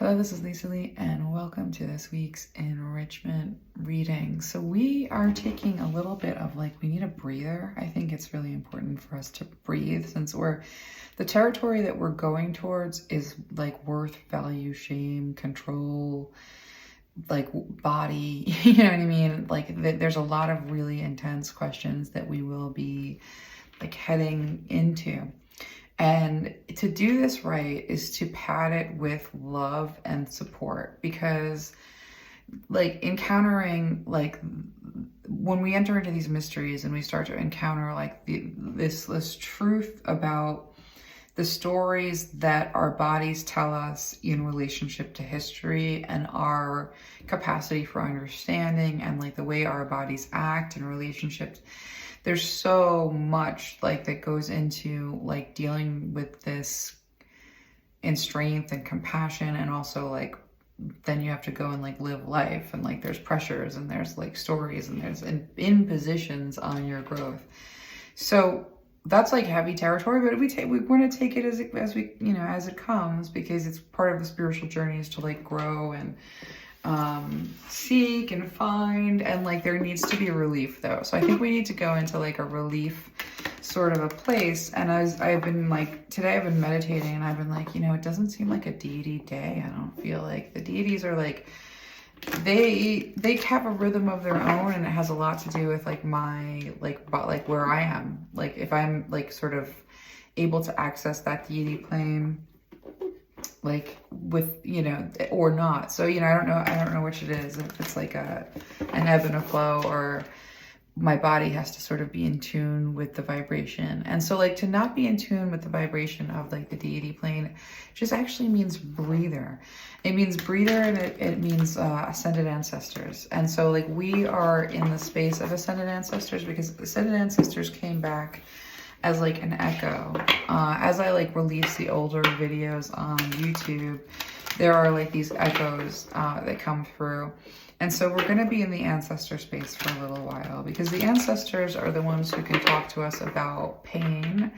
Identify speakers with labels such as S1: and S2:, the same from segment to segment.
S1: Hello, this is Lisa Lee, and welcome to this week's enrichment reading. So we are taking a little bit of we need a breather. I think it's really important for us to breathe, since the territory that we're going towards is worth, value, shame, control, body, you know what I mean? There's a lot of really intense questions that we will be heading into. And to do this right is to pad it with love and support, because encountering when we enter into these mysteries and we start to encounter this truth about the stories that our bodies tell us in relationship to history and our capacity for understanding and the way our bodies act in relationships. There's so much that goes into dealing with this in strength and compassion, and also then you have to go and live life, and there's pressures and there's stories and there's impositions on your growth. So that's heavy territory, but we want to take it as it comes, because it's part of the spiritual journey is to grow and seek and find, and there needs to be relief though. So I think we need to go into a relief sort of a place. And I've been today I've been meditating, and I've been it doesn't seem like a deity day. I don't feel the deities are they have a rhythm of their own, and it has a lot to do with my where I am, if I'm sort of able to access that deity plane with or not. So I don't know which it is, if it's an ebb and a flow, or my body has to sort of be in tune with the vibration. And so to not be in tune with the vibration of the deity plane just actually means breather. It means breather, and it means ascended ancestors. And so we are in the space of ascended ancestors, because ascended ancestors came back as an echo. As I release the older videos on YouTube, there are these echoes that come through. And so we're going to be in the ancestor space for a little while, because the ancestors are the ones who can talk to us about pain,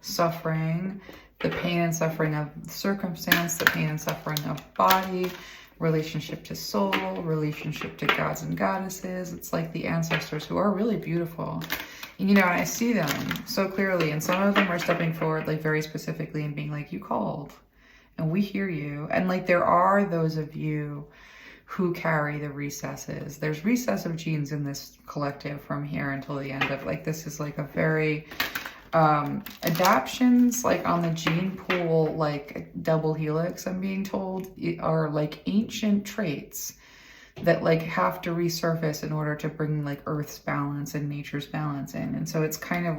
S1: suffering, the pain and suffering of circumstance, the pain and suffering of body, relationship to soul, relationship to gods and goddesses. It's the ancestors, who are really beautiful. And I see them so clearly, and some of them are stepping forward very specifically and being you called, and we hear you. And there are those of you who carry the recesses. There's recessive genes in this collective from here until the end of this is a very adaptions on the gene pool, double helix, I'm being told, are ancient traits that have to resurface in order to bring Earth's balance and nature's balance in. And so it's kind of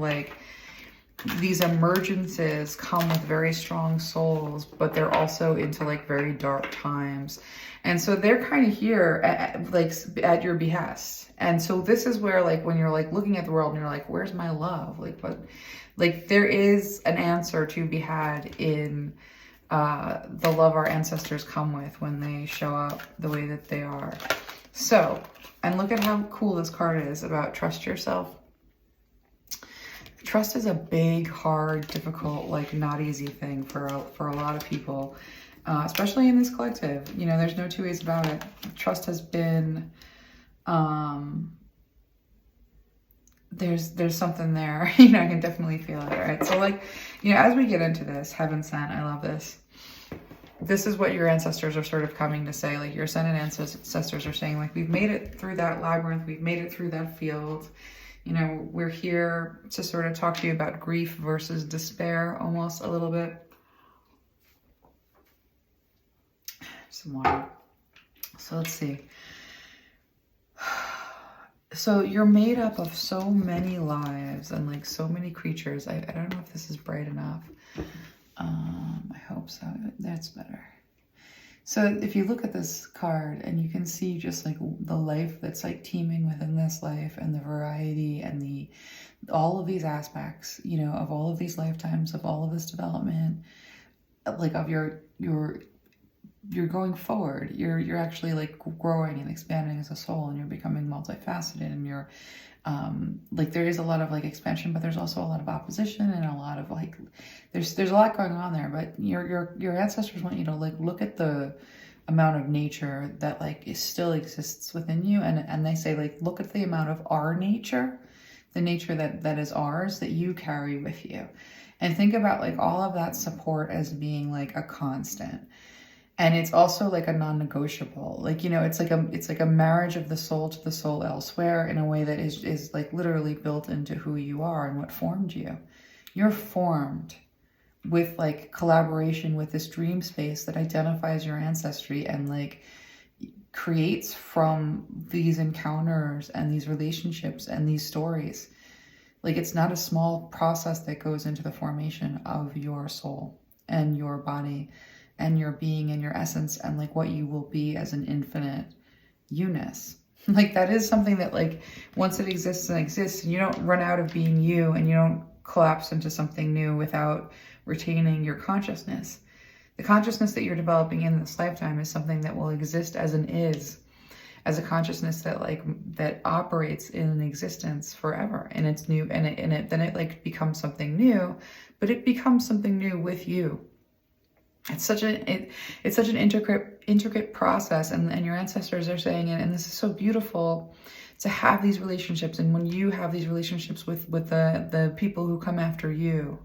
S1: these emergences come with very strong souls, but they're also into very dark times. And so they're kind of here at your behest. And so this is where when you're looking at the world and you're where's my love? There is an answer to be had in the love our ancestors come with when they show up the way that they are. So, and look at how cool this card is about trust yourself. Trust is a big, hard, difficult, not easy thing for a lot of people, especially in this collective. There's no two ways about it. Trust has been, there's something there, I can definitely feel it, right? So as we get into this, heaven sent, I love this. This is what your ancestors are sort of coming to say, your ascended ancestors are saying, we've made it through that labyrinth, we've made it through that field. We're here to sort of talk to you about grief versus despair, almost a little bit. Some water. So let's see. So you're made up of so many lives and so many creatures. I don't know if this is bright enough. I hope so. That's better. So if you look at this card and you can see just the life that's teeming within this life, and the variety and all of these aspects, of all of these lifetimes, of all of this development, of you're going forward, you're actually growing and expanding as a soul, and you're becoming multifaceted, and you're there is a lot of expansion, but there's also a lot of opposition, and a lot of there's a lot going on there. But your ancestors want you to look at the amount of nature that like still exists within you. And they say like, look at the amount of our nature, the nature that is ours, that you carry with you. And think about like all of that support as being like a constant. And it's also like a non-negotiable, like, you know, it's like a marriage of the soul to the soul elsewhere in a way that is like literally built into who you are and what formed you. You're formed with like collaboration with this dream space that identifies your ancestry and like creates from these encounters and these relationships and these stories. Like, it's not a small process that goes into the formation of your soul and your body and your being and your essence and like what you will be as an infinite you-ness. Like, that is something that like once it exists and you don't run out of being you, and you don't collapse into something new without retaining your consciousness. The consciousness that you're developing in this lifetime is something that will exist as an is, as a consciousness that like that operates in an existence forever, and it's new, and then it like becomes something new, but it becomes something new with you. It's such an intricate process, and your ancestors are saying it, and this is so beautiful to have these relationships. And when you have these relationships with the people who come after you,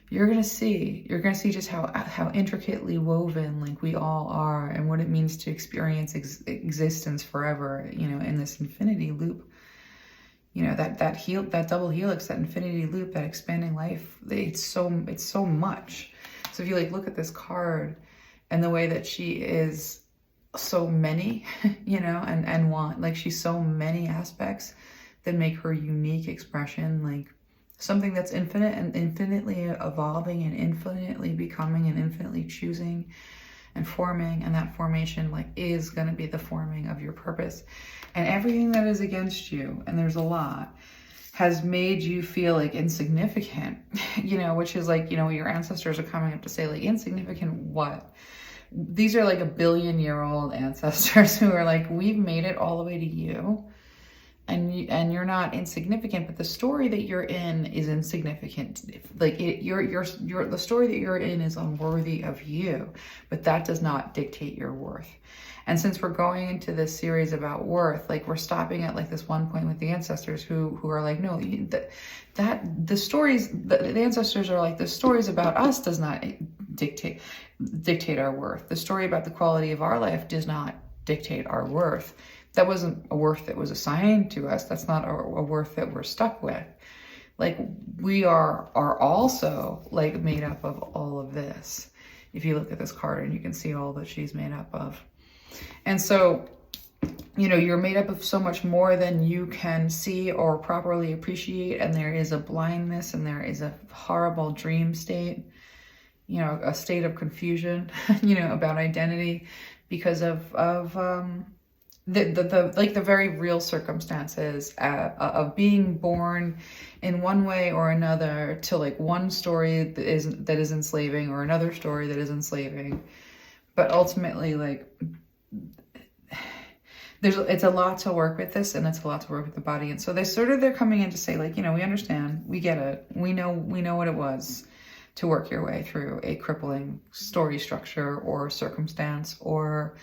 S1: you're gonna see just how intricately woven like we all are, and what it means to experience existence forever, you know, in this infinity loop. You know, that double helix, that infinity loop, that expanding life. It's so much. So if you like look at this card and the way that she is so many, you know, and want, like, she's so many aspects that make her unique expression, like something that's infinite and infinitely evolving and infinitely becoming and infinitely choosing and forming. And that formation like is going to be the forming of your purpose. And everything that is against you, and there's a lot, has made you feel like insignificant, you know, which is like, you know, your ancestors are coming up to say like, insignificant what? These are like 1 billion-year-old ancestors who are like, we've made it all the way to you, and you're not insignificant, but the story that you're in is insignificant. Like the story that you're in is unworthy of you, but that does not dictate your worth. And since we're going into this series about worth, like we're stopping at like this one point with the ancestors who are like, no, the stories, the ancestors are like, the stories about us does not dictate our worth. The story about the quality of our life does not dictate our worth. That wasn't a worth that was assigned to us. That's not a worth that we're stuck with. Like, we are also like made up of all of this. If you look at this card, and you can see all that she's made up of. And so, you know, you're made up of so much more than you can see or properly appreciate. And there is a blindness, and there is a horrible dream state, you know, a state of confusion, you know, about identity because of the very real circumstances of being born in one way or another to like one story that is enslaving, or another story that is enslaving. But ultimately, like, it's a lot to work with this, and it's a lot to work with the body. And so they're coming in to say like, you know, we understand, we get it, we know what it was to work your way through a crippling story structure or circumstance, or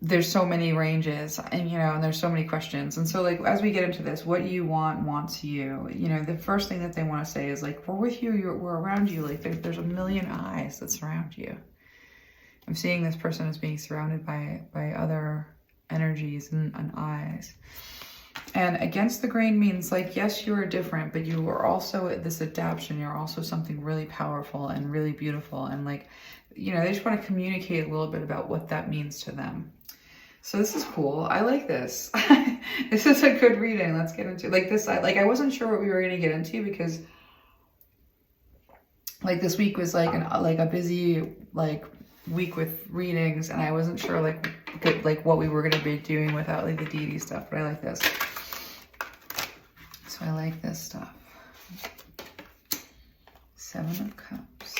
S1: there's so many ranges, and, you know, and there's so many questions. And so like, as we get into this, what you want wants you, you know, the first thing that they want to say is like, we're with you, we're around you. Like there's 1 million eyes that surround you. I'm seeing this person as being surrounded by other energies and eyes. And against the grain means like, yes, you are different, but you are also this adaptation. You're also something really powerful and really beautiful. And like, you know, they just want to communicate a little bit about what that means to them. So this is cool. I like this. This is a good reading. Let's get into like this. I wasn't sure what we were going to get into, because like this week was like a busy like week with readings, and I wasn't sure like what we were going to be doing without like the deity stuff. But I like this. So I like this stuff. 7 of Cups.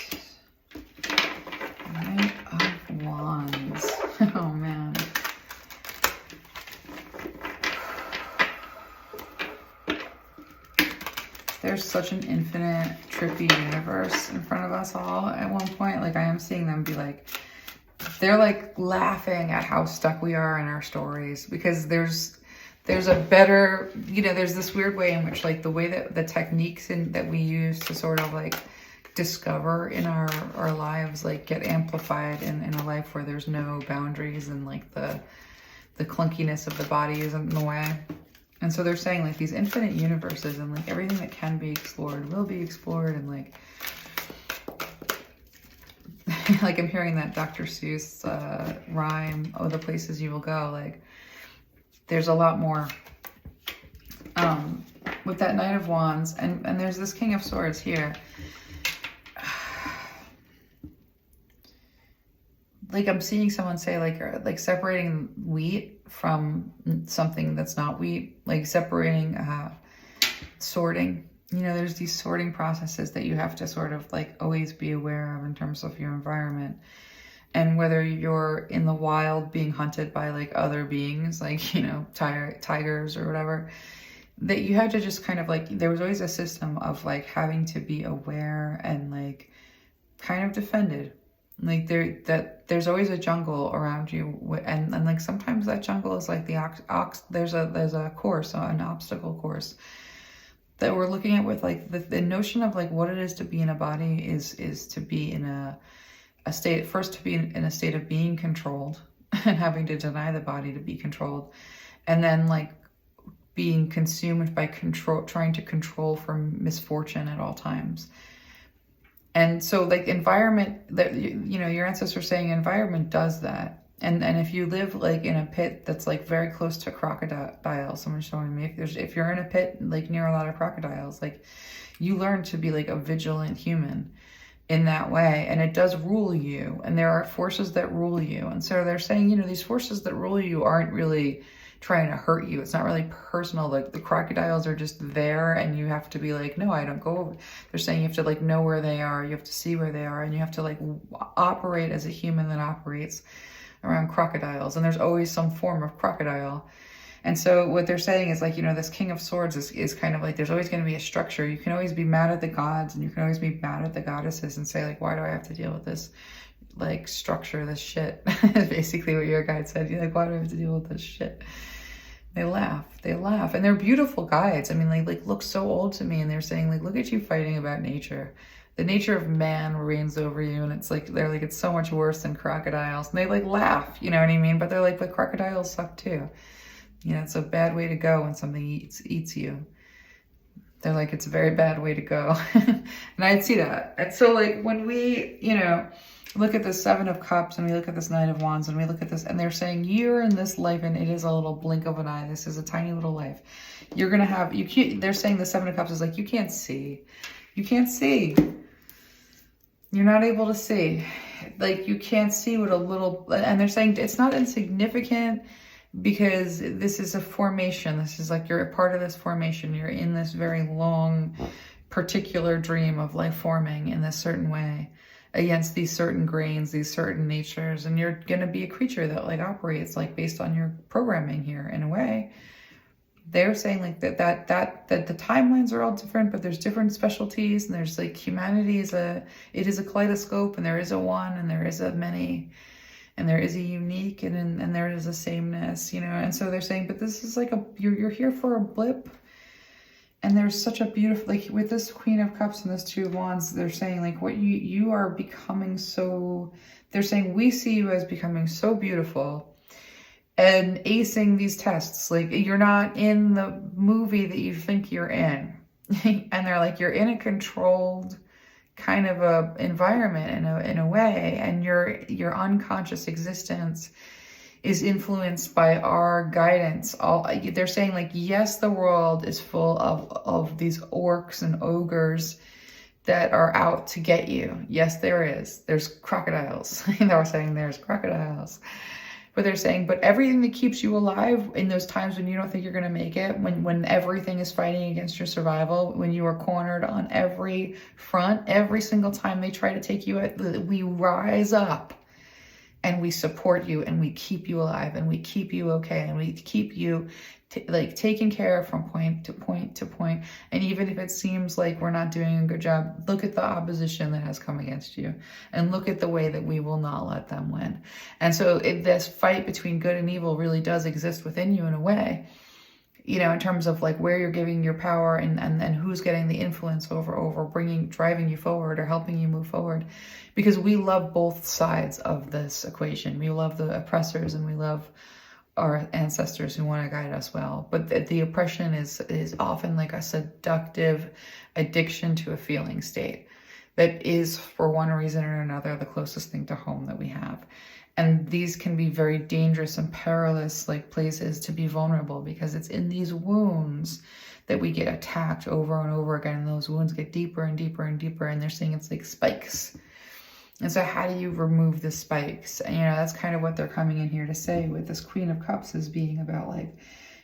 S1: Knight of Wands. Oh man. There's such an infinite, trippy universe in front of us all at one point. Like, I am seeing them be like, they're like laughing at how stuck we are in our stories, because there's a better, you know, there's this weird way in which like the way that the techniques that we use to sort of like discover in our lives like get amplified in a life where there's no boundaries, and like the clunkiness of the body isn't in the way. And so they're saying like these infinite universes and like everything that can be explored will be explored, and like like I'm hearing that Dr. Seuss rhyme, "Oh, the places you will go." Like there's a lot more with that Knight of Wands, and there's this King of Swords here. Like I'm seeing someone say like separating wheat from something that's not wheat, like separating, sorting. You know, there's these sorting processes that you have to sort of like always be aware of in terms of your environment. And whether you're in the wild being hunted by like other beings, like, you know, tigers or whatever, that you had to just kind of like, there was always a system of like having to be aware and like kind of defended. Like there's always a jungle around you, and like sometimes that jungle is like there's a course, an obstacle course that we're looking at with like the notion of like what it is to be in a body is to be in a state, first to be in a state of being controlled and having to deny the body to be controlled, and then like being consumed by trying to control from misfortune at all times. And so like environment, that, you know, your ancestors saying environment does that. And if you live like in a pit that's like very close to crocodiles, someone's showing me, if you're in a pit like near a lot of crocodiles, like you learn to be like a vigilant human in that way, and it does rule you, and there are forces that rule you. And so they're saying, you know, these forces that rule you aren't really trying to hurt you. It's not really personal. Like the crocodiles are just there, and you have to be like, no, I don't go over. They're saying you have to like know where they are, you have to see where they are, and you have to like operate as a human that operates around crocodiles. And there's always some form of crocodile. And so what they're saying is like, you know, this King of Swords is kind of like, there's always going to be a structure. You can always be mad at the gods, and you can always be mad at the goddesses and say like, why do I have to deal with this like structure, this shit? Basically what your guide said. You're like, why do I have to deal with this shit? They laugh, and they're beautiful guides. I mean, they like look so old to me, and they're saying like, look at you fighting about nature. The nature of man reigns over you, and it's like, they're like, it's so much worse than crocodiles. And they like laugh, you know what I mean? But they're like, but crocodiles suck too. You know, it's a bad way to go when something eats you. They're like, it's a very bad way to go. And I'd see that. And so like when we, you know, look at the Seven of Cups, and we look at this Knight of Wands, and we look at this, and they're saying you're in this life, and it is a little blink of an eye. This is a tiny little life. You're going to have, you can't, they're saying the Seven of Cups is like, you can't see. You can't see. You're not able to see. Like you can't see what a little, and they're saying it's not insignificant, because this is a formation. This is like, you're a part of this formation. You're in this very long, particular dream of life forming in this certain way against these certain grains, these certain natures. And you're going to be a creature that like operates like based on your programming here in a way. They're saying like that the timelines are all different, but there's different specialties, and there's like humanity is it is a kaleidoscope, and there is a one, and there is a many, and there is a unique, and there is a sameness, you know. And so they're saying, but this is like you're here for a blip. And there's such a beautiful, like with this Queen of Cups and this Two of Wands, they're saying like what you are becoming so, they're saying we see you as becoming so beautiful and acing these tests. Like you're not in the movie that you think you're in. And they're like, you're in a controlled kind of a environment in a way, and your unconscious existence is influenced by our guidance. They're saying like, yes, the world is full of these orcs and ogres that are out to get you. Yes, there is. There's crocodiles. They're saying there's crocodiles. But they're saying, but everything that keeps you alive in those times when you don't think you're going to make it, when everything is fighting against your survival, when you are cornered on every front, every single time they try to take you out, we rise up and we support you, and we keep you alive, and we keep you okay, and we keep you like taken care of from point to point to point. And even if it seems like we're not doing a good job, look at the opposition that has come against you, and look at the way that we will not let them win. And so this fight between good and evil really does exist within you in a way, you know, in terms of like where you're giving your power, and who's getting the influence over driving you forward or helping you move forward. Because we love both sides of this equation. We love the oppressors, and we love our ancestors who want to guide us well. But the oppression is often like a seductive addiction to a feeling state that is, for one reason or another, the closest thing to home that we have. And these can be very dangerous and perilous like places to be vulnerable, because it's in these wounds that we get attacked over and over again. And those wounds get deeper and deeper and deeper, and they're saying it's like spikes. And so how do you remove the spikes? And, you know, that's kind of what they're coming in here to say with this Queen of Cups, is being about like,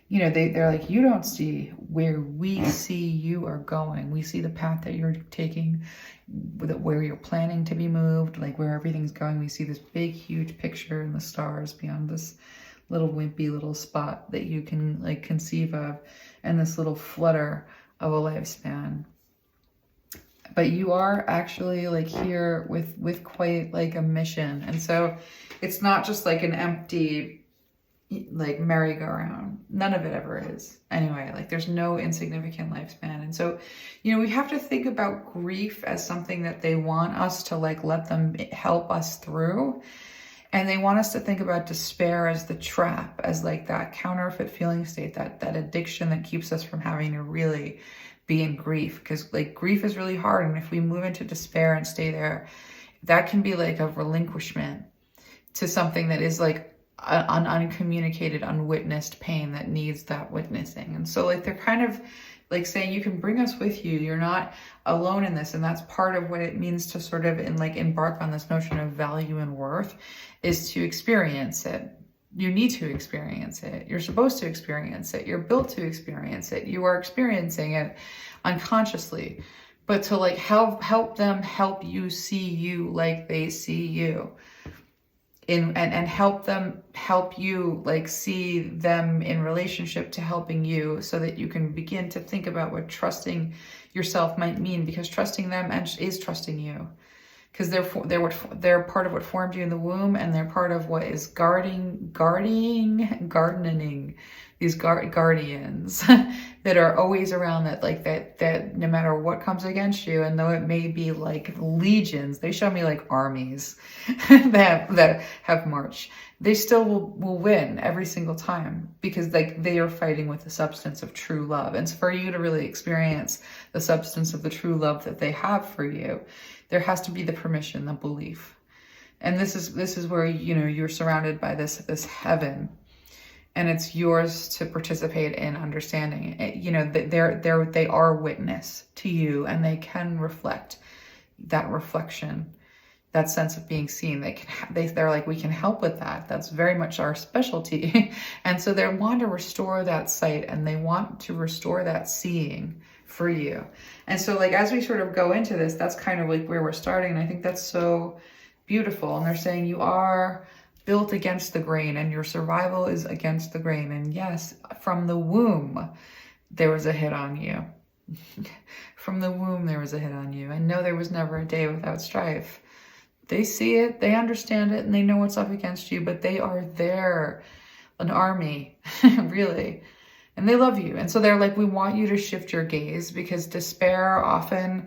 S1: you know, they're like, you don't see where we see you are going. We see the path that you're taking, where you're planning to be moved, like where everything's going. We see this big, huge picture in the stars beyond this little wimpy little spot that you can like conceive of, and this little flutter of a lifespan. But you are actually like here with quite like a mission. And so it's not just like an empty like merry-go-round. None of it ever is. Anyway, like there's no insignificant lifespan. And so, you know, we have to think about grief as something that they want us to like let them help us through. And they want us to think about despair as the trap, as like that counterfeit feeling state, that addiction that keeps us from having to really be in grief. Because like grief is really hard. And if we move into despair and stay there, that can be like a relinquishment to something that is like an uncommunicated, unwitnessed pain that needs that witnessing. And so like they're kind of like saying, you can bring us with you. You're not alone in this. And that's part of what it means to sort of embark on this notion of value and worth, is to experience it. You need to experience it. You're supposed to experience it. You're built to experience it. You are experiencing it unconsciously. But to like help them help you see you like they see you. And help them help you like see them in relationship to helping you, so that you can begin to think about what trusting yourself might mean, because trusting them is trusting you, because they're part of what formed you in the womb, and they're part of what is gardening these guardians that are always around, that no matter what comes against you, and though it may be like legions, they show me like armies that have marched, they still will win every single time, because like they are fighting with the substance of true love. And so for you to really experience the substance of the true love that they have for you, there has to be the permission, the belief. And this is where, you know, you're surrounded by this heaven, and it's yours to participate in understanding it. You know, they are witness to you, and they can reflect that reflection, that sense of being seen. They're like, we can help with that. That's very much our specialty. And so they want to restore that sight, and they want to restore that seeing for you. And so like, as we sort of go into this, that's kind of like where we're starting. And I think that's so beautiful. And they're saying you are built against the grain, and your survival is against the grain. And yes, from the womb, there was a hit on you. From the womb, there was a hit on you. And no, there was never a day without strife. They see it, they understand it, and they know what's up against you, but they are there, an army, really. And they love you. And so they're like, we want you to shift your gaze, because despair often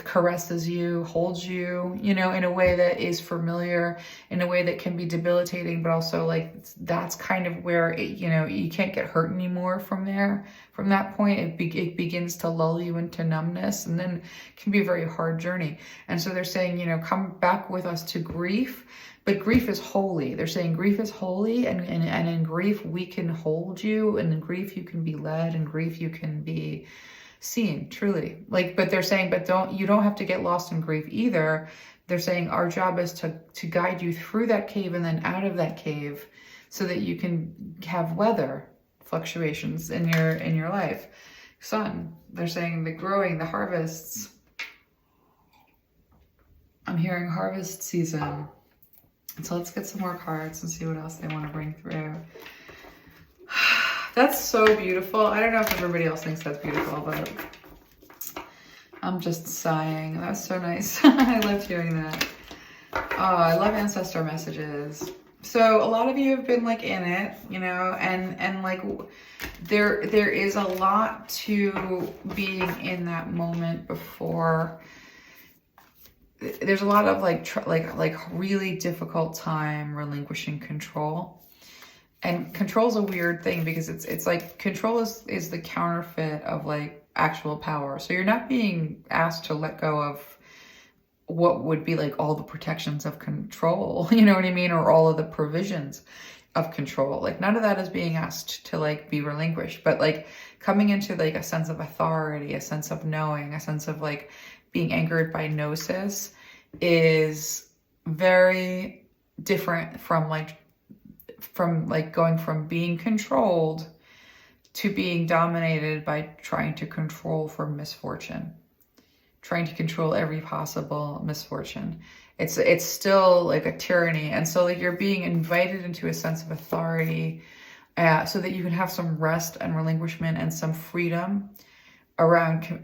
S1: caresses you, holds you, you know, in a way that is familiar, in a way that can be debilitating, but also like, that's kind of where it, you know, you can't get hurt anymore from there. From that point, it begins to lull you into numbness, and then it can be a very hard journey. And so they're saying, you know, come back with us to grief. But grief is holy. They're saying grief is holy, and in grief we can hold you, and in grief you can be led, and grief you can be seen, truly. Like, but they're saying, but you don't have to get lost in grief either. They're saying our job is to guide you through that cave and then out of that cave, so that you can have weather fluctuations in your life. Sun, they're saying the growing, the harvests. I'm hearing harvest season. So let's get some more cards and see what else they want to bring through. That's so beautiful. I don't know if everybody else thinks that's beautiful, but I'm just sighing. That's so nice. I loved hearing that. Oh, I love ancestor messages. So a lot of you have been like in it, you know, and like there is a lot to being in that moment before. There's a lot of like really difficult time relinquishing control. And control is a weird thing because it's like control is the counterfeit of like actual power. So you're not being asked to let go of what would be like all the protections of control, you know what I mean? Or all of the provisions of control. Like none of that is being asked to like be relinquished, but like coming into like a sense of authority, a sense of knowing, a sense of like being anchored by gnosis is very different from going from being controlled to being dominated by trying to control for misfortune, trying to control every possible misfortune. It's still like a tyranny. And so like you're being invited into a sense of authority so that you can have some rest and relinquishment and some freedom around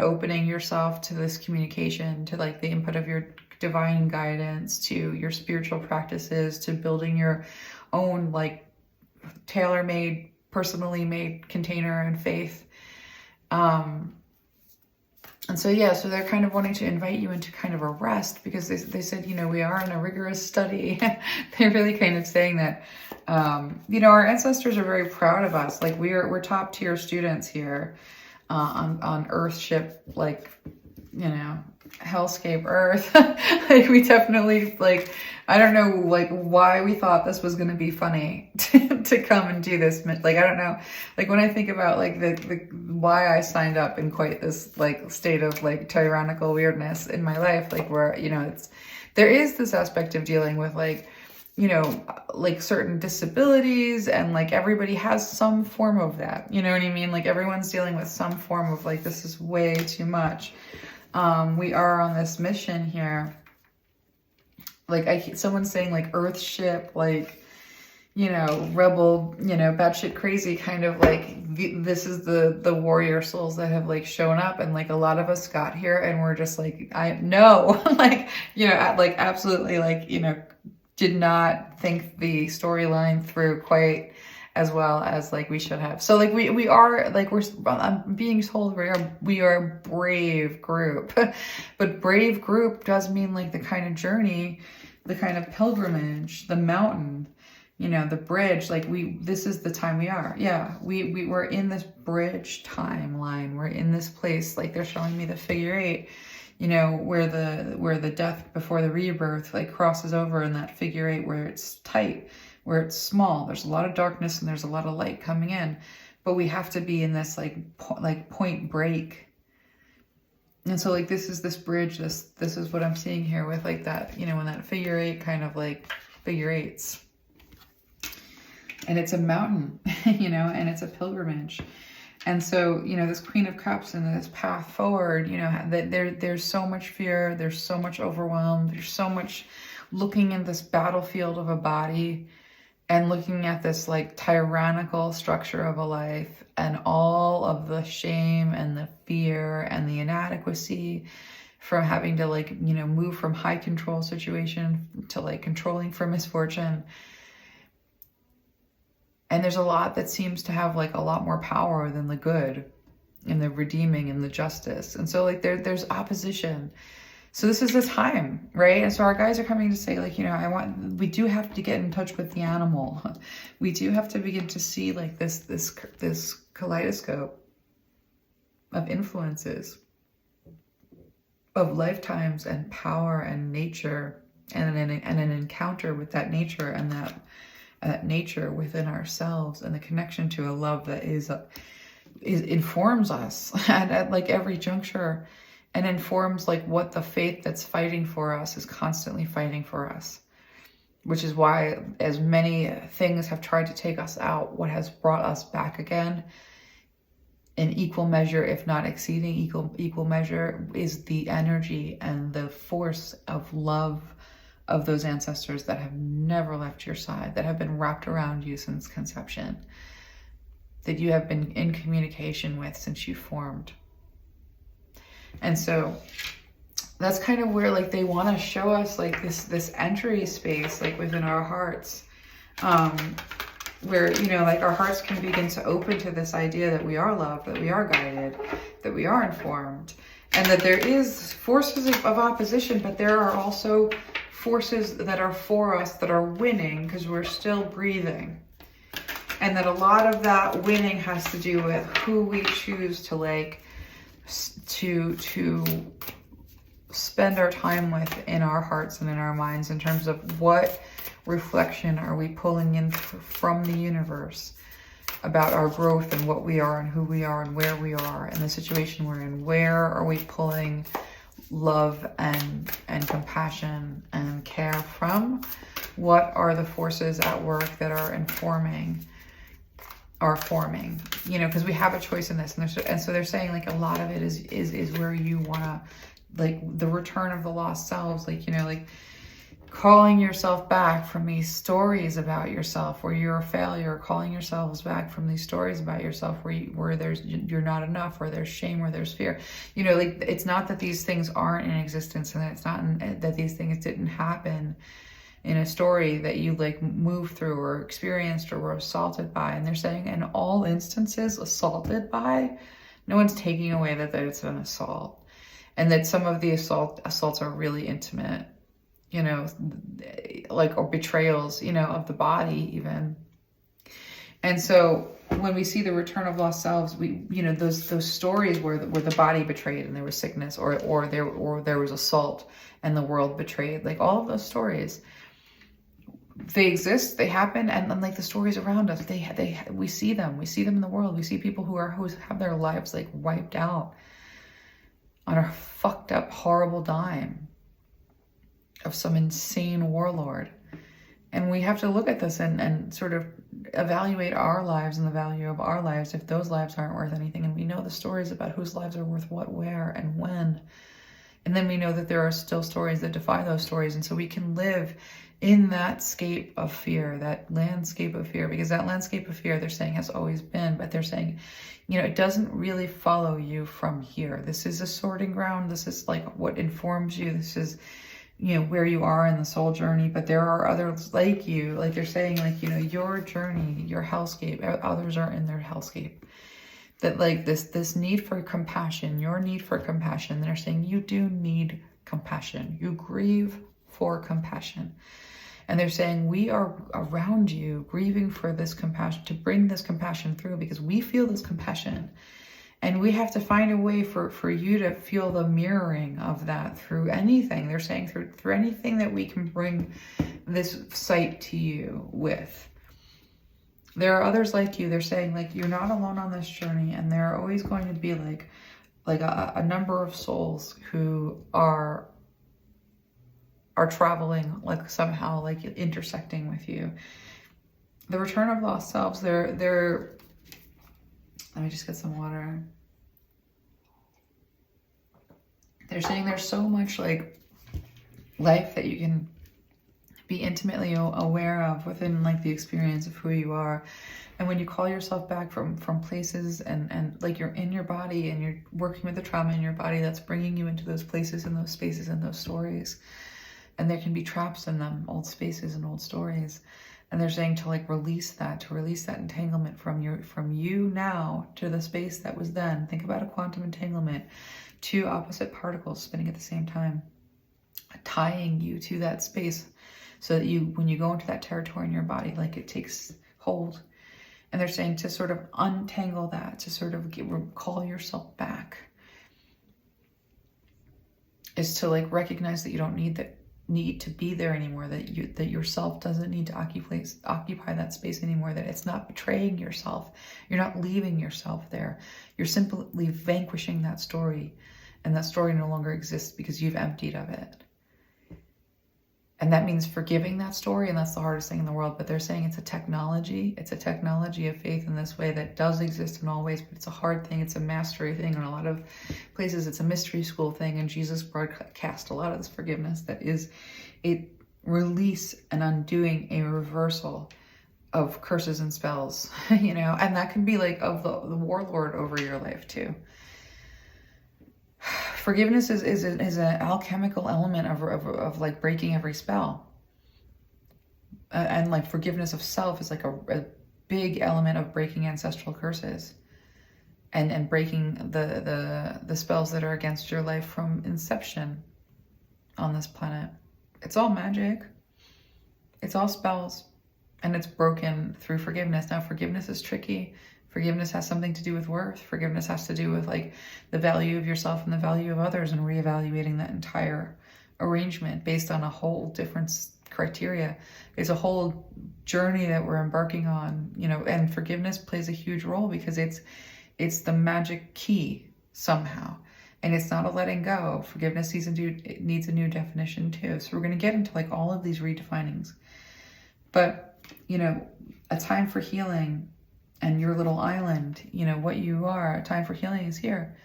S1: opening yourself to this communication, to like the input of your divine guidance, to your spiritual practices, to building your own like tailor-made, personally made container and faith. And so, yeah, so they're kind of wanting to invite you into kind of a rest because they said, you know, we are in a rigorous study. They're really kind of saying that, you know, our ancestors are very proud of us. Like we're top tier students here on Earthship, like, you know, hellscape Earth. Like we definitely like, I don't know like why we thought this was going to be funny to come and do this. Like, I don't know, like when I think about like the why I signed up in quite this like state of like tyrannical weirdness in my life, like where, you know, there is this aspect of dealing with like, you know, like certain disabilities and like everybody has some form of that, you know what I mean? Like everyone's dealing with some form of like, this is way too much. We are on this mission here. Like someone's saying like Earthship, like, you know, rebel, you know, batshit crazy kind of like, this is the warrior souls that have like shown up. And like a lot of us got here and we're just like, I know, like, you know, like absolutely like, you know, did not think the storyline through quite as well as like we should have. So like we are like, I'm being told we are a brave group, but brave group does mean like the kind of journey, the kind of pilgrimage, the mountain, you know, the bridge, like this is the time we are. Yeah. We're in this bridge timeline. We're in this place. Like they're showing me the figure 8, you know, where the death before the rebirth like crosses over in that figure 8 where it's tight, where it's small. There's a lot of darkness and there's a lot of light coming in, but we have to be in this like point break. And so like this is this bridge, this is what I'm seeing here with like that, you know, when that figure 8 kind of like figure 8s. And it's a mountain, you know, and it's a pilgrimage. And so, you know, this Queen of Cups and this path forward, you know, that there's so much fear, there's so much overwhelm, there's so much looking in this battlefield of a body and looking at this like tyrannical structure of a life and all of the shame and the fear and the inadequacy from having to like, you know, move from high control situation to like controlling for misfortune. And there's a lot that seems to have like a lot more power than the good and the redeeming and the justice. And so like there's opposition. So this is the time, right? And so our guys are coming to say like, you know, we do have to get in touch with the animal. We do have to begin to see like this kaleidoscope of influences, of lifetimes and power and nature and an encounter with that nature and that nature within ourselves and the connection to a love that informs us at like every juncture and informs like what the faith that's fighting for us is constantly fighting for us, which is why as many things have tried to take us out, what has brought us back again in equal measure, if not exceeding equal measure, is the energy and the force of love, of those ancestors that have never left your side, that have been wrapped around you since conception, that you have been in communication with since you formed. And so that's kind of where like they want to show us like this entry space like within our hearts, where, you know, like our hearts can begin to open to this idea that we are loved, that we are guided, that we are informed, and that there is forces of opposition, but there are also forces that are for us, that are winning because we're still breathing. And that a lot of that winning has to do with who we choose to like to spend our time with in our hearts and in our minds, in terms of what reflection are we pulling in from the universe about our growth and what we are and who we are and where we are and the situation we're in. Where are we pulling love and compassion and care from? What are the forces at work that are informing, are forming? You know, because we have a choice in this, and so they're saying like a lot of it is where you want to, like the return of the lost selves, like, you know, like calling yourself back from these stories about yourself where you're a failure, calling yourselves back from these stories about yourself where you're not enough, where there's shame, where there's fear. You know, like it's not that these things aren't in existence, and that it's not that these things didn't happen in a story that you like moved through or experienced or were assaulted by. And they're saying in all instances assaulted by, no one's taking away that it's an assault, and that some of the assaults are really intimate, you know, like, or betrayals, you know, of the body even. And so when we see the return of lost selves, we, you know, those stories where the body betrayed and there was sickness, or there was assault and the world betrayed, like all of those stories, they exist, they happen, and like the stories around us, we see them in the world. We see people who have their lives like wiped out on a fucked up, horrible dime of some insane warlord. And we have to look at this and sort of evaluate our lives and the value of our lives if those lives aren't worth anything. And we know the stories about whose lives are worth what, where, and when. And then we know that there are still stories that defy those stories. And so we can live in that scape of fear, that landscape of fear, because that landscape of fear, they're saying, has always been, but they're saying, you know, it doesn't really follow you from here. This is a sorting ground. This is like what informs you. This is, you know, where you are in the soul journey, but there are others like you. Like they're saying, like, you know, your journey, your hellscape, others are in their hellscape. That like this need for compassion, your need for compassion, they're saying you do need compassion. You grieve for compassion. And they're saying we are around you grieving for this compassion, to bring this compassion through, because we feel this compassion. And we have to find a way for you to feel the mirroring of that through anything. They're saying through anything that we can bring this sight to you with. There are others like you. They're saying like you're not alone on this journey, and there are always going to be like a number of souls who are traveling, like somehow like intersecting with you. The return of lost selves, they're let me just get some water. They're saying there's so much like life that you can be intimately aware of within like the experience of who you are. And when you call yourself back from places and like you're in your body and you're working with the trauma in your body that's bringing you into those places and those spaces and those stories, and there can be traps in them, old spaces and old stories. And they're saying to like release that entanglement from you now to the space that was then. Think about a quantum entanglement, two opposite particles spinning at the same time, tying you to that space so that when you go into that territory in your body, like it takes hold. And they're saying to sort of untangle that, to sort of call yourself back, is to like recognize that you don't need to be there anymore, that yourself doesn't need to occupy that space anymore, that it's not betraying yourself. You're not leaving yourself there. You're simply vanquishing that story, and that story no longer exists because you've emptied of it. And that means forgiving that story, and that's the hardest thing in the world. But they're saying it's a technology of faith in this way that does exist in all ways, but it's a hard thing. It's a mastery thing. In a lot of places, it's a mystery school thing, and Jesus broadcast a lot of this forgiveness that is, it release and undoing a reversal of curses and spells, you know, and that can be like of the warlord over your life too. Forgiveness is an alchemical element of like breaking every spell. And like forgiveness of self is like a big element of breaking ancestral curses and breaking the spells that are against your life from inception on this planet. It's all magic. It's all spells. And it's broken through forgiveness. Now, forgiveness is tricky. Forgiveness has something to do with worth. Forgiveness has to do with like the value of yourself and the value of others, and reevaluating that entire arrangement based on a whole different criteria. It's a whole journey that we're embarking on, you know, and forgiveness plays a huge role because it's the magic key somehow. And it's not a letting go. Forgiveness needs a new definition too. So we're going to get into like all of these redefinings. But, you know, a time for healing and your little island, you know, what you are, a time for healing is here.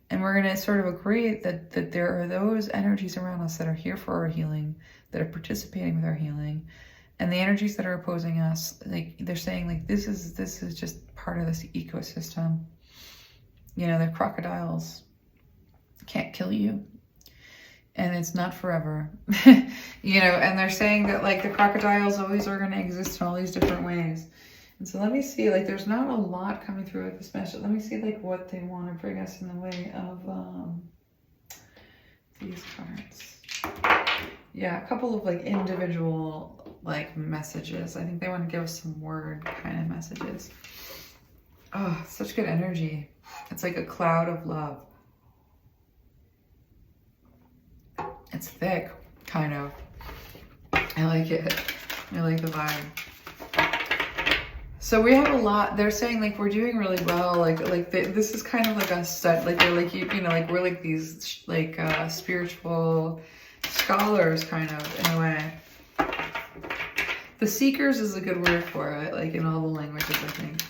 S1: And we're going to sort of agree that there are those energies around us that are here for our healing, that are participating with our healing. And the energies that are opposing us, like they're saying like, this is just part of this ecosystem. You know, they're crocodiles, can't kill you. And it's not forever, you know, and they're saying that like the crocodiles always are going to exist in all these different ways. And so let me see, like there's not a lot coming through with this message. Let me see like what they want to bring us in the way of these cards. Yeah, a couple of like individual like messages. I think they want to give us some word kind of messages. Oh, such good energy. It's like a cloud of love. It's thick, kind of. I like it. I like the vibe. So we have a lot. They're saying like we're doing really well. Like this is kind of like a set. Like they're like you know like we're like these like spiritual scholars kind of in a way. The seekers is a good word for it. Like in all the languages, I think.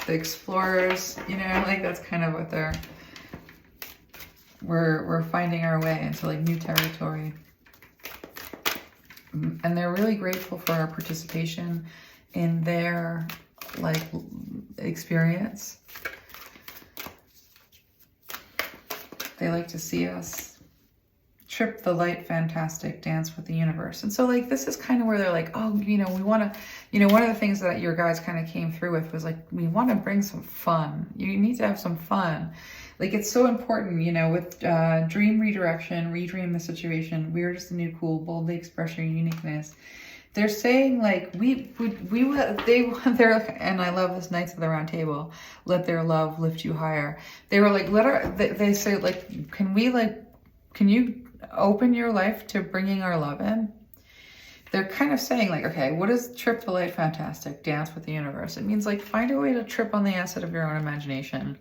S1: The explorers, you know, like that's kind of what they're. We're finding our way into like new territory. And they're really grateful for our participation in their like experience. They like to see us trip the light, fantastic, dance with the universe. And so like this is kind of where they're like, oh, you know, we want to, you know, one of the things that your guys kind of came through with was like, we want to bring some fun. You need to have some fun. Like it's so important, you know, with dream redirection, redream the situation. We're just a new cool, boldly express your uniqueness. They're saying like they're, and I love this Knights of the Round Table. Let their love lift you higher. They were like, they say like, can you open your life to bringing our love in? They're kind of saying like, okay, what is trip the light, fantastic, dance with the universe? It means like find a way to trip on the acid of your own imagination.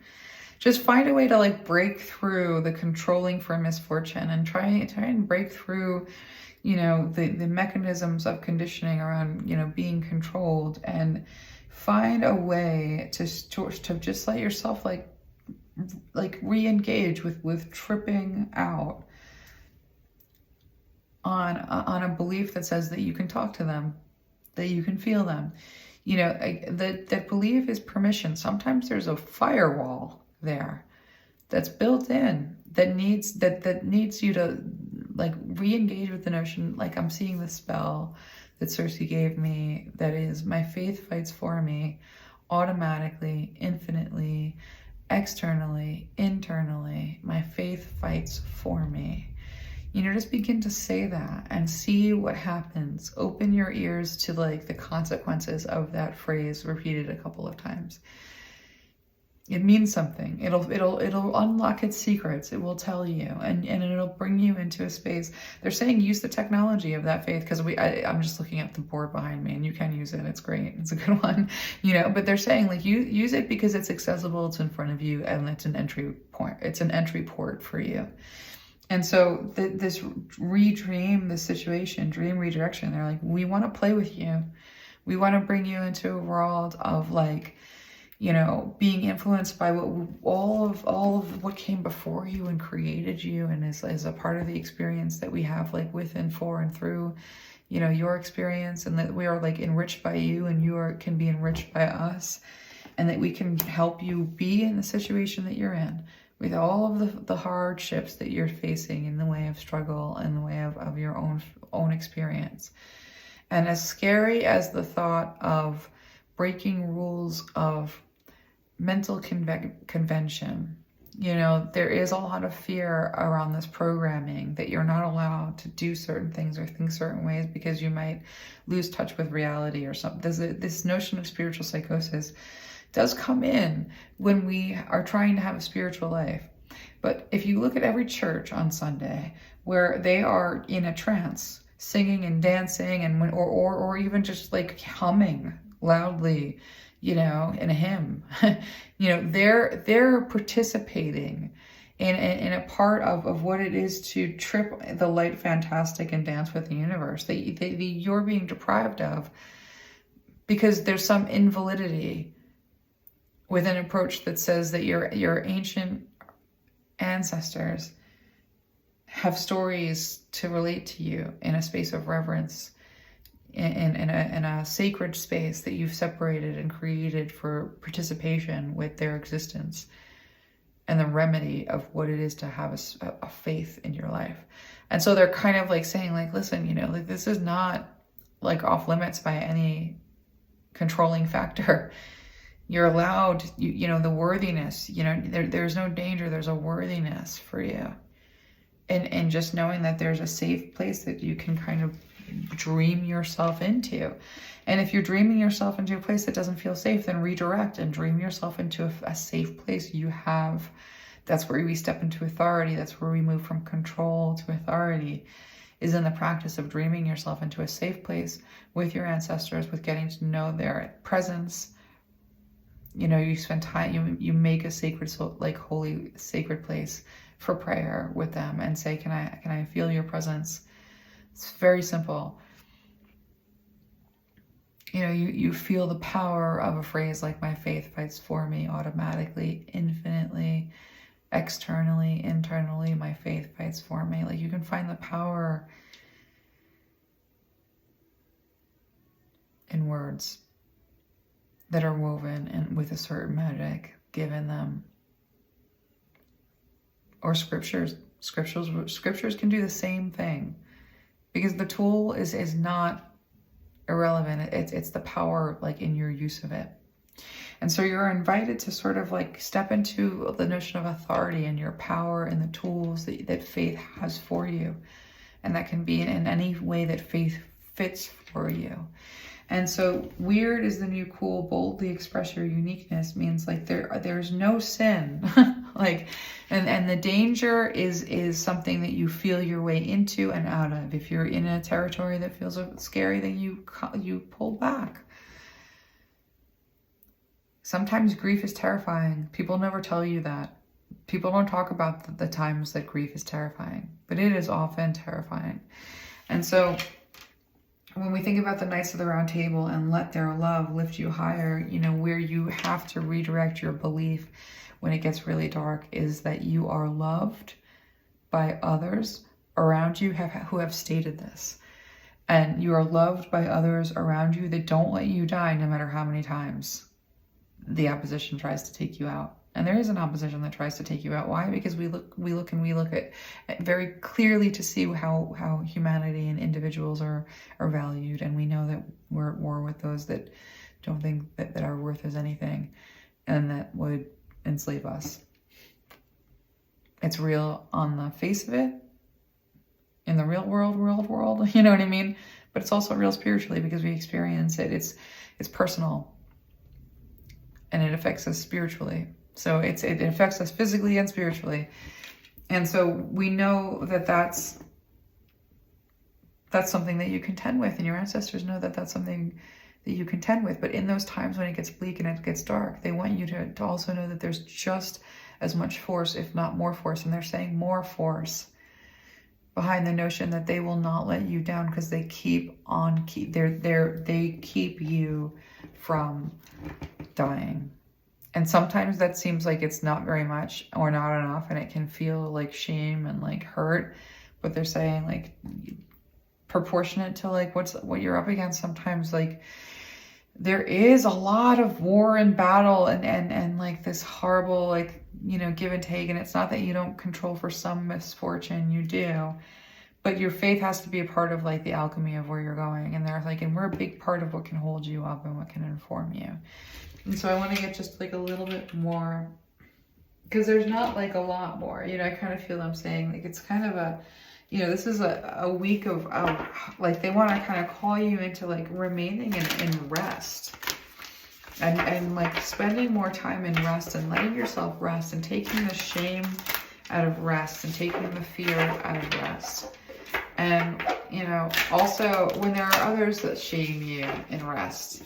S1: Just find a way to like break through the controlling for misfortune and try and break through, you know, the mechanisms of conditioning around, you know, being controlled, and find a way to just let yourself like re-engage with tripping out on a belief that says that you can talk to them, that you can feel them. You know, that belief is permission. Sometimes there's a firewall there that's built in that needs you to like re-engage with the notion, like I'm seeing the spell that Cersei gave me, that is my faith fights for me automatically, infinitely, externally, internally. My faith fights for me. You know, just begin to say that and see what happens. Open your ears to like the consequences of that phrase repeated a couple of times. It means something. It'll unlock its secrets. It will tell you, and it'll bring you into a space. They're saying use the technology of that faith, because I'm just looking at the board behind me, and you can use it. It's great. It's a good one, you know. But they're saying like use it because it's accessible. It's in front of you, and it's an entry point. It's an entry port for you. And so this redream the situation, dream redirection. They're like, we want to play with you. We want to bring you into a world of like, you know, being influenced by what all of what came before you and created you, and is a part of the experience that we have, like within, for, and through, you know, your experience, and that we are like enriched by you, and can be enriched by us, and that we can help you be in the situation that you're in with all of the hardships that you're facing in the way of struggle, in the way of your own experience. And as scary as the thought of breaking rules of mental convention, you know, there is a lot of fear around this programming that you're not allowed to do certain things or think certain ways because you might lose touch with reality or something. This notion of spiritual psychosis does come in when we are trying to have a spiritual life. But if you look at every church on Sunday where they are in a trance, singing and dancing, and or even just like humming loudly, you know, in a hymn, you know, they're participating in a part of what it is to trip the light fantastic and dance with the universe that you're being deprived of, because there's some invalidity with an approach that says that your ancient ancestors have stories to relate to you in a space of reverence, in a sacred space that you've separated and created for participation with their existence and the remedy of what it is to have a faith in your life. And so they're kind of like saying, like, listen, you know, like, this is not like off limits by any controlling factor. You're allowed, you know, the worthiness, you know, there's no danger. There's a worthiness for you. And just knowing that there's a safe place that you can kind of dream yourself into. And if you're dreaming yourself into a place that doesn't feel safe, then redirect and dream yourself into a safe place. That's where we step into authority. That's where we move from control to authority, is in the practice of dreaming yourself into a safe place with your ancestors, with getting to know their presence. You know, you spend time, you make a sacred, like holy, sacred place for prayer with them and say, can I feel your presence? It's very simple. You know, you feel the power of a phrase like, my faith fights for me, automatically, infinitely, externally, internally, my faith fights for me. Like, you can find the power in words that are woven and with a certain magic given them. Or scriptures can do the same thing, because the tool is not irrelevant. It's the power, like, in your use of it. And so you're invited to sort of like step into the notion of authority and your power and the tools that faith has for you. And that can be in any way that faith fits for you. And so weird is the new cool. Boldly express your uniqueness means like there's no sin. Like, and the danger is something that you feel your way into and out of. If you're in a territory that feels scary, then you pull back. Sometimes grief is terrifying. People never tell you that. People don't talk about the times that grief is terrifying, but it is often terrifying. And so when we think about the Knights of the Round Table and let their love lift you higher, you know, where you have to redirect your belief when it gets really dark is that you are loved by others around you who have stated this. And you are loved by others around you that don't let you die, no matter how many times the opposition tries to take you out. And there is an opposition that tries to take you out. Why? Because we look at very clearly to see how humanity and individuals are valued. And we know that we're at war with those that don't think that our worth is anything and that would enslave us. It's real on the face of it, in the real world, you know what I mean? But it's also real spiritually because we experience it. It's personal and it affects us spiritually. So it affects us physically and spiritually. And so we know that that's something that you contend with, and your ancestors know that that's something that you contend with. But in those times when it gets bleak and it gets dark, they want you to also know that there's just as much force, if not more force. And they're saying more force behind the notion that they will not let you down, because they keep you from dying. And sometimes that seems like it's not very much or not enough, and it can feel like shame and like hurt. But they're saying like proportionate to like what you're up against. Sometimes like there is a lot of war and battle and like this horrible like, you know, give and take. And it's not that you don't control for some misfortune, you do. But your faith has to be a part of like the alchemy of where you're going. And they're like, and we're a big part of what can hold you up and what can inform you. And so I want to get just like a little bit more, because there's not like a lot more, you know, I kind of feel them saying like, it's kind of a, you know, this is a week of like, they want to kind of call you into like remaining in rest and like spending more time in rest and letting yourself rest and taking the shame out of rest and taking the fear out of rest. And, you know, also when there are others that shame you in rest,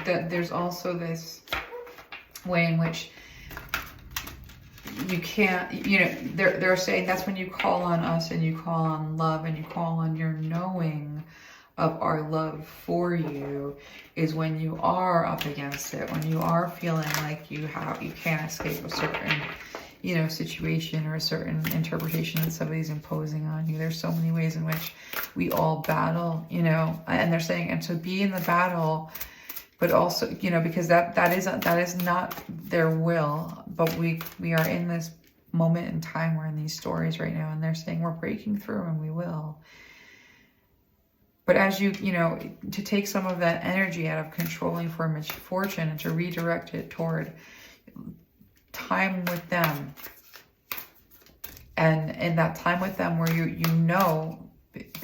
S1: that there's also this way in which you can't, you know, they're saying that's when you call on us and you call on love and you call on your knowing of our love for you, is when you are up against it, when you are feeling like you can't escape a certain, you know, situation or a certain interpretation that somebody's imposing on you. There's so many ways in which we all battle, you know, and they're saying, and to be in the battle, but also, you know, because that is not their will, but we are in this moment in time, we're in these stories right now, and they're saying we're breaking through and we will. But as you know, to take some of that energy out of controlling for misfortune and to redirect it toward time with them, and in that time with them where you know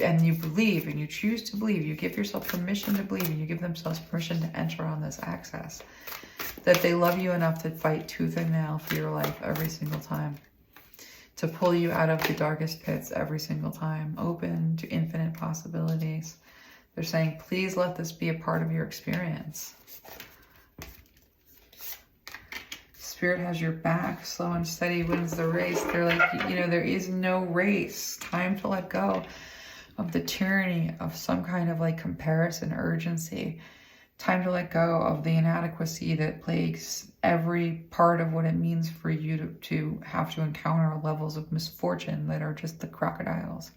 S1: and you believe and you choose to believe, you give yourself permission to believe and you give themselves permission to enter on this access, that they love you enough to fight tooth and nail for your life every single time, to pull you out of the darkest pits every single time, open to infinite possibilities. They're saying, please let this be a part of your experience. Spirit has your back. Slow and steady wins the race. They're like, you know, there is no race. Time to let go of the tyranny of some kind of like comparison, urgency. Time to let go of the inadequacy that plagues every part of what it means for you to have to encounter levels of misfortune that are just the crocodiles.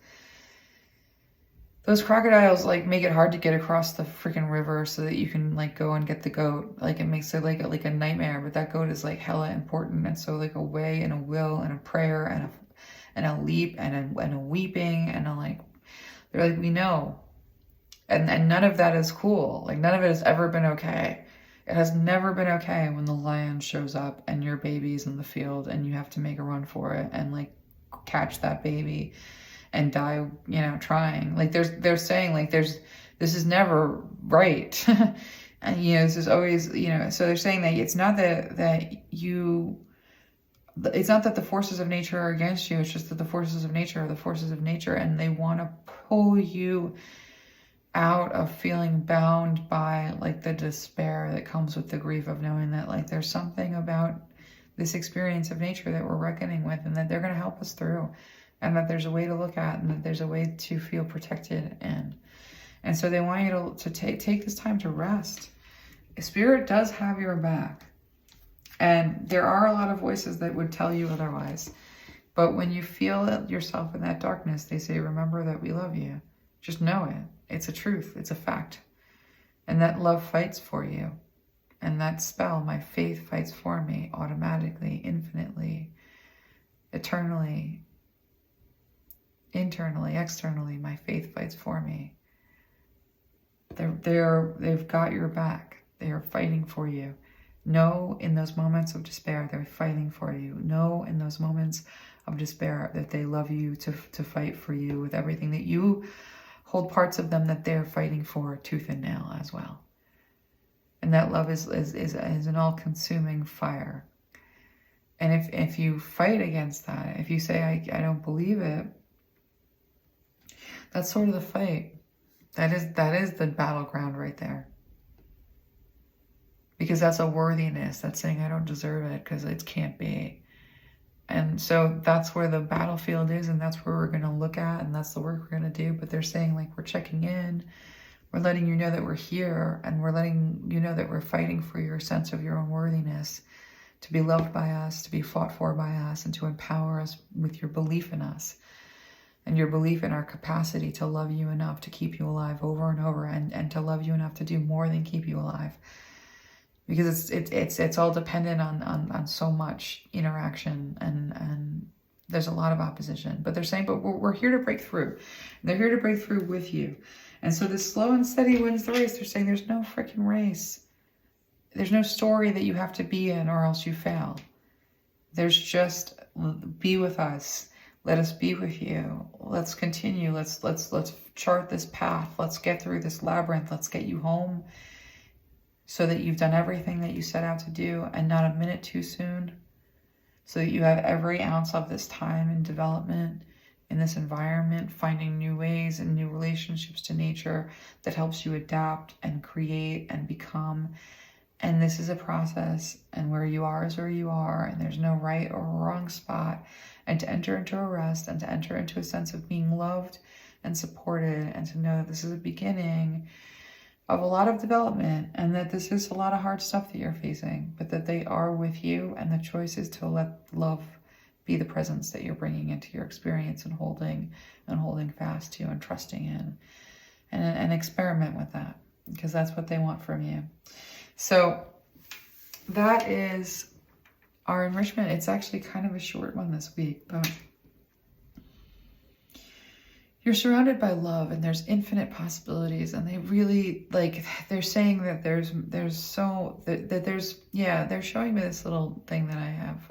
S1: Those crocodiles like make it hard to get across the freaking river so that you can like go and get the goat. Like it makes it like a nightmare, but that goat is like hella important. And so like a way and a will and a prayer and a leap and a weeping and a like, they're like, we know. And none of that is cool. Like none of it has ever been okay. It has never been okay when the lion shows up and your baby's in the field and you have to make a run for it and like catch that baby and die, you know, trying. Like they're saying like this is never right. And you know, this is always, you know, so they're saying that it's not that it's not that the forces of nature are against you, it's just that the forces of nature are the forces of nature, and they want to pull you out of feeling bound by like the despair that comes with the grief of knowing that like there's something about this experience of nature that we're reckoning with, and that they're going to help us through, and that there's a way to look at, and that there's a way to feel protected in. And so they want you to take this time to rest. Spirit does have your back. And there are a lot of voices that would tell you otherwise. But when you feel yourself in that darkness, they say, remember that we love you. Just know it. It's a truth. It's a fact. And that love fights for you. And that spell, my faith fights for me automatically, infinitely, eternally, internally, externally, my faith fights for me. They've got your back. They are fighting for you. Know in those moments of despair, they're fighting for you. Know in those moments of despair that they love you to fight for you with everything, that you hold parts of them that they're fighting for tooth and nail as well. And that love is an all-consuming fire. And if you fight against that, if you say, I don't believe it, that's sort of the fight. That is the battleground right there. Because that's a worthiness. That's saying I don't deserve it because it can't be. And so that's where the battlefield is, and that's where we're going to look at, and that's the work we're going to do. But they're saying like we're checking in. We're letting you know that we're here, and we're letting you know that we're fighting for your sense of your own worthiness. to be loved by us, to be fought for by us, and to empower us with your belief in us and your belief in our capacity to love you enough to keep you alive over and over, and to love you enough to do more than keep you alive. Because it's all dependent on so much interaction, and there's a lot of opposition. But they're saying, but we're here to break through. And they're here to break through with you. And so this slow and steady wins the race. They're saying there's no freaking race. There's no story that you have to be in or else you fail. There's just be with us. Let us be with you. Let's continue. Let's chart this path. Let's get through this labyrinth. Let's get you home so that you've done everything that you set out to do and not a minute too soon. So that you have every ounce of this time and development in this environment, finding new ways and new relationships to nature that helps you adapt and create and become. And this is a process, and where you are is where you are, and there's no right or wrong spot. And to enter into a rest and to enter into a sense of being loved and supported, and to know that this is a beginning of a lot of development, and that this is a lot of hard stuff that you're facing, but that they are with you, and the choice is to let love be the presence that you're bringing into your experience and holding fast to and trusting in, and experiment with that, because that's what they want from you. So that is our enrichment. It's actually kind of a short one this week, but you're surrounded by love, and there's infinite possibilities, and they really, like, they're saying that they're showing me this little thing that I have.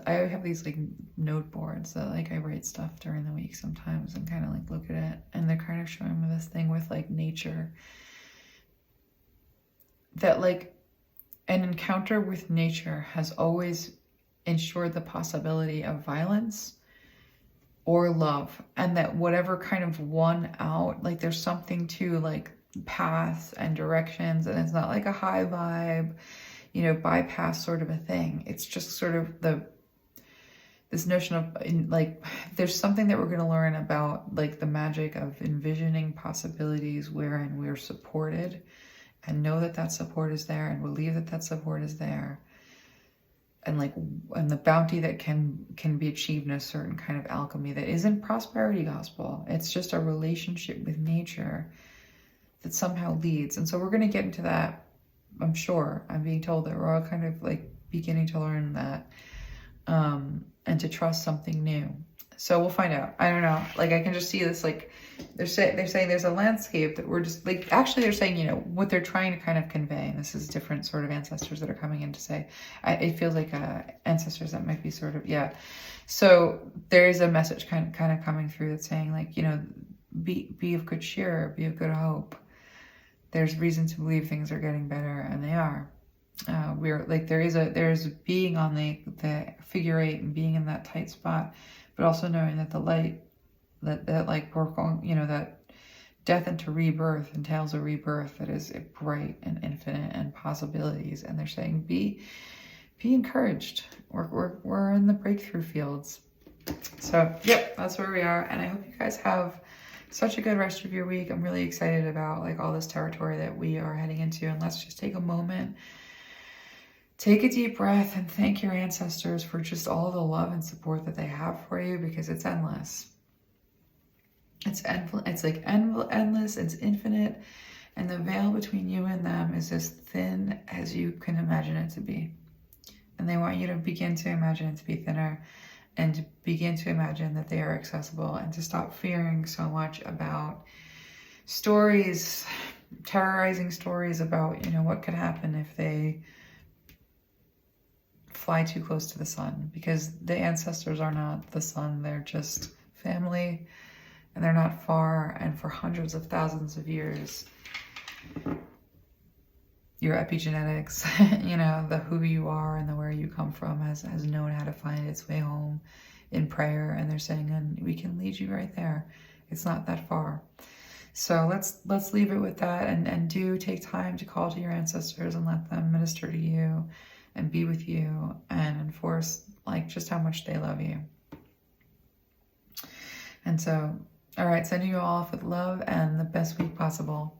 S1: I have these like note boards that like I write stuff during the week sometimes and kind of like look at it, and they're kind of showing me this thing with like nature, that like an encounter with nature has always ensured the possibility of violence or love, and that whatever kind of won out, like there's something to like paths and directions, and it's not like a high vibe, bypass sort of a thing. It's just sort of this notion of like, there's something that we're going to learn about like the magic of envisioning possibilities wherein we're supported, and know that that support is there, and believe that that support is there. And the bounty that can be achieved in a certain kind of alchemy that isn't prosperity gospel. It's just a relationship with nature that somehow leads. And so we're going to get into that, I'm sure. I'm being told that we're all kind of like beginning to learn that, and to trust something new. So we'll find out. I don't know. Like, I can just see this, like, they're saying there's a landscape that we're just, like, actually they're saying, what they're trying to kind of convey, and this is different sort of ancestors that are coming in to say, it feels like ancestors that might be sort of, yeah. So there is a message kind of coming through that's saying, like, be of good cheer, be of good hope. There's reason to believe things are getting better, and they are. We're like, there's being on the figure 8 and being in that tight spot, but also knowing that the light, that like we're going, that death into rebirth entails a rebirth that is bright and infinite and possibilities. And they're saying, be encouraged. We're in the breakthrough fields. So yep, that's where we are. And I hope you guys have such a good rest of your week. I'm really excited about like all this territory that we are heading into. And let's just take a moment, take a deep breath, and thank your ancestors for just all the love and support that they have for you, because it's endless. It's like endless, it's infinite, and the veil between you and them is as thin as you can imagine it to be. And they want you to begin to imagine it to be thinner, and to begin to imagine that they are accessible, and to stop fearing so much about stories, terrorizing stories about, what could happen if they fly too close to the sun, because the ancestors are not the sun. They're just family, and they're not far. And for hundreds of thousands of years, your epigenetics, the who you are and the where you come from has known how to find its way home in prayer. And they're saying, and we can lead you right there. It's not that far. So let's leave it with that, and do take time to call to your ancestors and let them minister to you and be with you and enforce like just how much they love you. And so, all right, sending you all off with love and the best week possible.